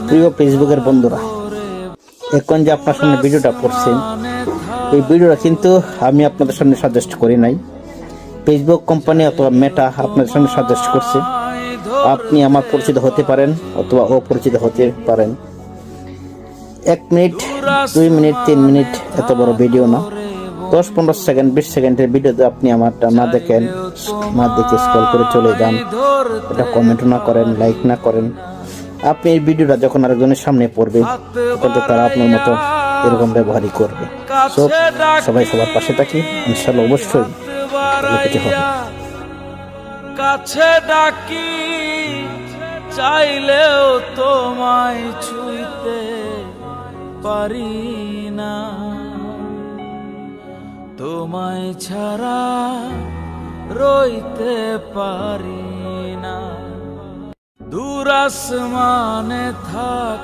প্রিয় ফেসবুকের বন্ধুরা, এখন যে আপনার সামনে ভিডিওটা পড়ছেন, এই ভিডিওটা কিন্তু আমি আপনাদের সামনে সাজেস্ট করি নাই। ফেসবুক কোম্পানি অথবা মেটা আপনাদের সামনে সাজেস্ট করছে। আপনি আমার পরিচিত হতে পারেন অথবা অপরিচিত হতে পারেন। 1 মিনিট, 2 মিনিট, 3 মিনিট এত বড় ভিডিও না। 10-15 সেকেন্ড, 20 সেকেন্ডের ভিডিওতে আপনি আমারটা না দেখে স্ক্রল করে চলে যান। এটা কমেন্ট না করেন, লাইক না করেন। আপনি এই ভিডিওটা যখন আরেকজনের সামনে পড়বে, তখন তো তারা আপনার মতো এরকম ব্যবহারই করবে। সবাই সবার পাশে থাকি, ইনশাআল্লাহ অবশ্যই কিছু হবে। কাছে ডাকি চাইলেও তোমায় ছুঁইতে পারি না, তোমায় ছাড়া রইতে পারি না। দূর আসমানে থাক